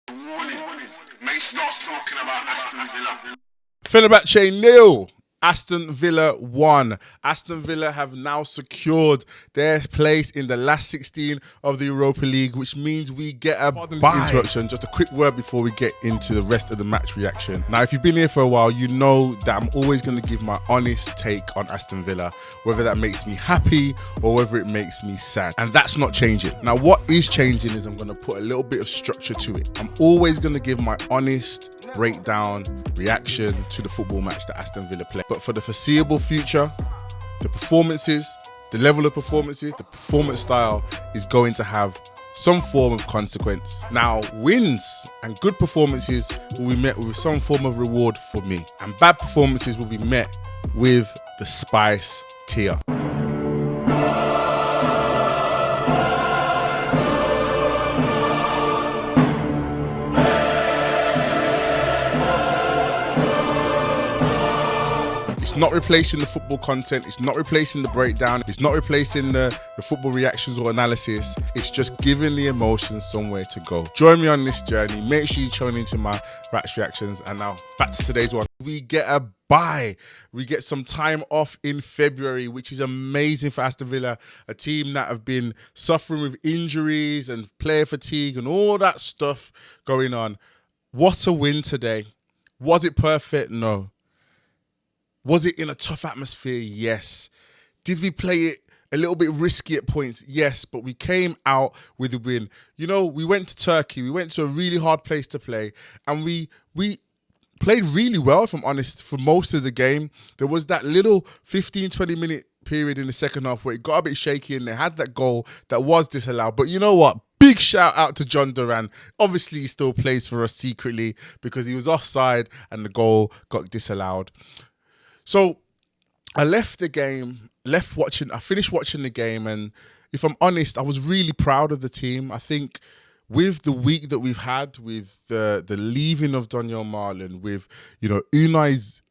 Warning. May start talking about Aston Villa. Fenerbahçe 0. Aston Villa 1. Aston Villa have now secured their place in the last 16 of the Europa League, which means we get a interruption. Just a quick word before we get into the rest of the match reaction. Now, if you've been here for a while, you know that I'm always going to give my honest take on Aston Villa, whether that makes me happy or whether it makes me sad. And that's not changing. Now, what is changing is I'm going to put a little bit of structure to it. I'm always going to give my honest breakdown, reaction to the football match that Aston Villa play. But for the foreseeable future, the performances, the level of performances, the performance style is going to have some form of consequence. Now, wins and good performances will be met with some form of reward for me, and bad performances will be met with the spice tier. It's not replacing the football content, it's not replacing the breakdown, it's not replacing the football reactions or analysis. It's just giving the emotions somewhere to go. Join me on this journey. Make sure you tune into my Rats reactions. And now back to today's one. We get a bye. We get some time off in February, which is amazing for Aston Villa, a team that have been suffering with injuries and player fatigue and all that stuff going on. What a win today. Was it perfect? No. Was it in a tough atmosphere? Yes. Did we play it a little bit risky at points? Yes, but we came out with a win. You know, we went to Turkey. We went to a really hard place to play, and we played really well, if I'm honest, for most of the game. There was that little 15, 20-minute period in the second half where it got a bit shaky and they had that goal that was disallowed. But you know what? Big shout out to John Duran. Obviously, he still plays for us secretly because he was offside and the goal got disallowed. So I left the game, I finished watching the game, and if I'm honest, I was really proud of the team. I think with the week that we've had, with the leaving of Daniel Marlin, with, you know, Unai's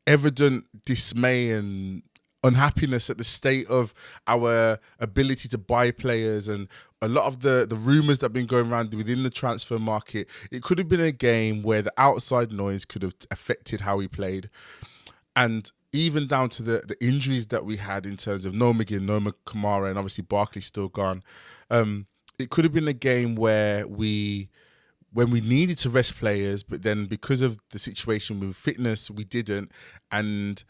evident dismay and unhappiness at the state of our ability to buy players and a lot of the rumours that have been going around within the transfer market, it could have been a game where the outside noise could have affected how we played. And even down to the injuries that we had in terms of no McGinn, no Kamara, and obviously Barkley's still gone. It could have been a game where when we needed to rest players, but then because of the situation with fitness, we didn't, and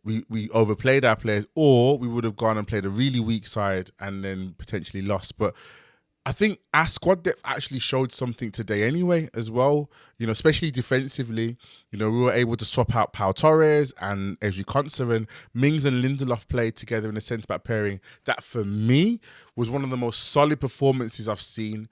we overplayed our players, or we would have gone and played a really weak side and then potentially lost. But I think our squad depth actually showed something today anyway as well, you know, especially defensively. You know, we were able to swap out Pau Torres and Ezri Konsa, and Mings and Lindelof played together in a centre-back pairing. That, for me, was one of the most solid performances I've seen.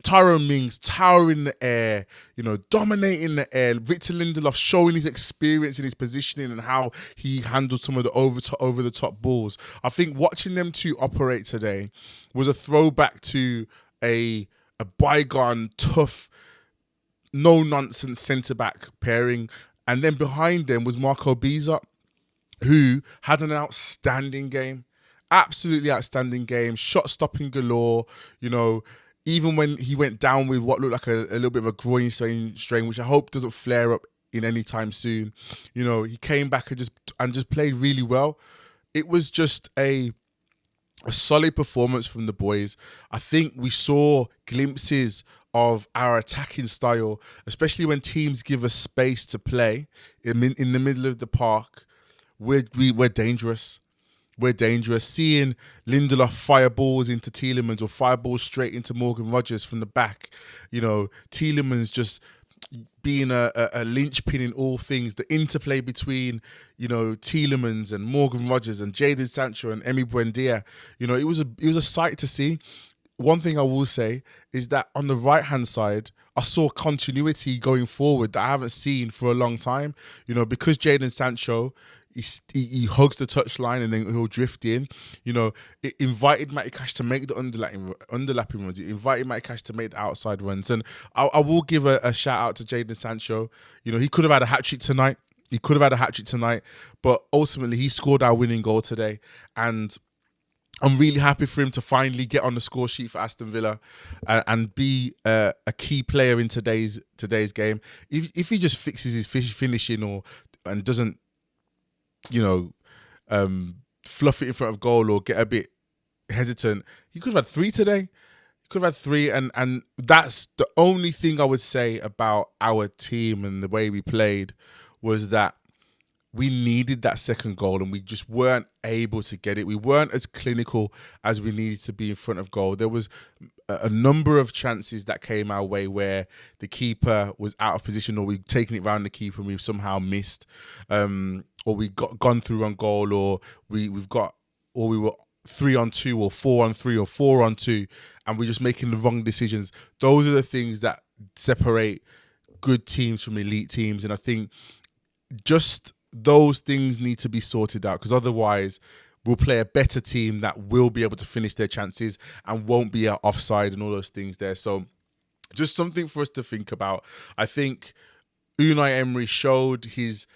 Tyrone Mings towering in the air, you know, dominating the air. Victor Lindelof showing his experience in his positioning and how he handled some of the over-the-top balls. I think watching them two operate today was a throwback to a bygone, tough, no-nonsense centre-back pairing. And then behind them was Marco Biza, who had an outstanding game. Absolutely outstanding game. Shot-stopping galore, you know. Even when he went down with what looked like a little bit of a groin strain, which I hope doesn't flare up in any time soon, you know, he came back and just played really well. It was just a solid performance from the boys. I think we saw glimpses of our attacking style, especially when teams give us space to play in the middle of the park. We're dangerous. We're dangerous. Seeing Lindelof fire balls into Tielemans or fire balls straight into Morgan Rogers from the back. You know, Tielemans just being a linchpin in all things. The interplay between, you know, Tielemans and Morgan Rogers and Jadon Sancho and Emi Buendia. You know, it was a sight to see. One thing I will say is that on the right-hand side, I saw continuity going forward that I haven't seen for a long time. You know, because Jadon Sancho, he hugs the touchline and then he'll drift in. You know, it invited Matty Cash to make the underlapping runs. It invited Matty Cash to make the outside runs. And I will give a shout out to Jadon Sancho. You know, he could have had a hat-trick tonight. But ultimately he scored our winning goal today. And I'm really happy for him to finally get on the score sheet for Aston Villa and be a key player in today's game. If he just fixes his finishing and doesn't, you know, fluff it in front of goal or get a bit hesitant, he could have had 3 today. He could have had 3, and that's the only thing I would say about our team and the way we played, was that we needed that second goal and we just weren't able to get it. We weren't as clinical as we needed to be in front of goal. There was a number of chances that came our way where the keeper was out of position, or we'd taken it round the keeper and we've somehow missed, or we gone through on goal, or we were 3-on-2 or 4-on-3 or 4-on-2, and we're just making the wrong decisions. Those are the things that separate good teams from elite teams, and I think just those things need to be sorted out, because otherwise we'll play a better team that will be able to finish their chances and won't be offside and all those things there. So just something for us to think about. I think Unai Emery showed his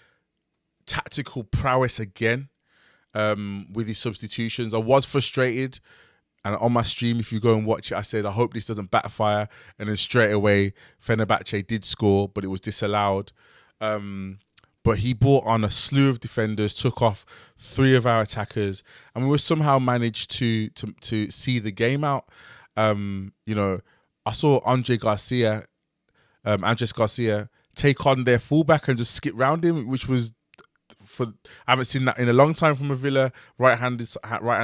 tactical prowess again with his substitutions. I was frustrated, and on my stream, if you go and watch it, I said, I hope this doesn't backfire. And then straight away, Fenerbahçe did score, but it was disallowed. But he brought on a slew of defenders, took off 3 of our attackers, and we somehow managed to see the game out. You know, I saw Andres Garcia take on their fullback and just skip round him, which was, I haven't seen that in a long time from a Villa right-hand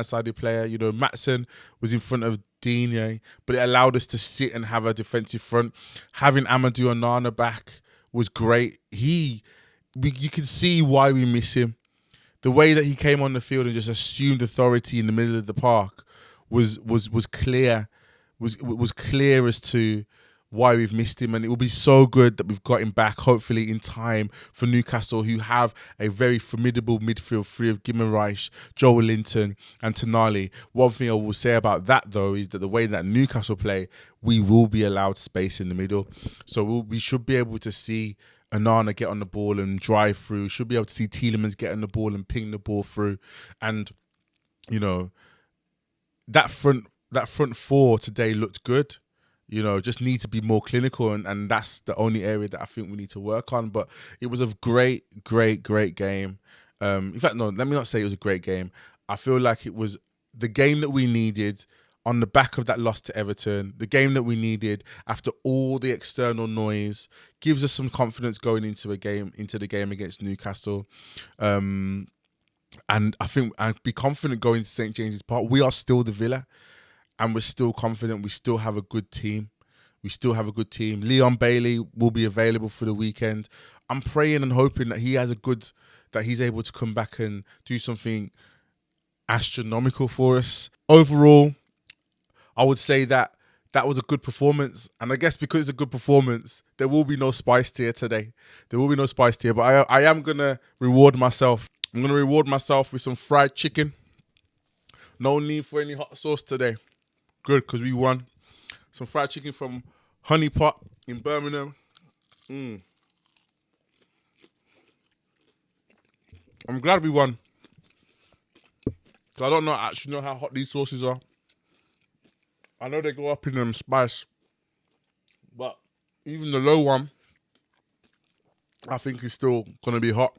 sided player. You know, Maatsen was in front of Digne, but it allowed us to sit and have a defensive front. Having Amadou Onana back was great. You can see why we miss him. The way that he came on the field and just assumed authority in the middle of the park was clear. Was clear as to why we've missed him, and it will be so good that we've got him back, hopefully in time for Newcastle, who have a very formidable midfield three of Guimaraes, Joel Linton and Tonali. One thing I will say about that, though, is that the way that Newcastle play, we will be allowed space in the middle. So we should be able to see Onana get on the ball and drive through. We should be able to see Tielemans get on the ball and ping the ball through. And, you know, that front 4 today looked good. You know, just need to be more clinical, and that's the only area that I think we need to work on. But it was a great game. In fact, no, let me not say it was a great game. I feel like it was the game that we needed on the back of that loss to Everton, the game that we needed after all the external noise, gives us some confidence going into the game against Newcastle. And I think I'd be confident going to St. James's Park. We are still the Villa. And we're still confident. We still have a good team. Leon Bailey will be available for the weekend. I'm praying and hoping that he's able to come back and do something astronomical for us. Overall, I would say that was a good performance. And I guess because it's a good performance, there will be no spice tier today. But I am going to reward myself. I'm going to reward myself with some fried chicken. No need for any hot sauce today. Good, because we won. Some fried chicken from Honey Pot in Birmingham. I'm glad we won. Because I don't actually know how hot these sauces are. I know they go up in spice. But even the low one, I think is still going to be hot.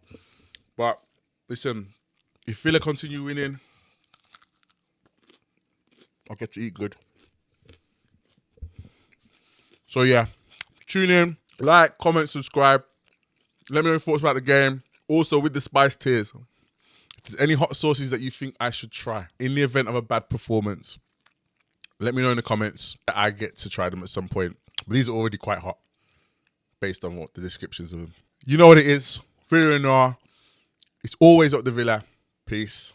But listen, if Villa continue winning, I'll get to eat good. So yeah, tune in, like, comment, subscribe. Let me know your thoughts about the game. Also with the spice tiers, if there's any hot sauces that you think I should try in the event of a bad performance, let me know in the comments. I get to try them at some point. But these are already quite hot based on what the descriptions of them. You know what it is. Villa Noir. It's always up the Villa. Peace.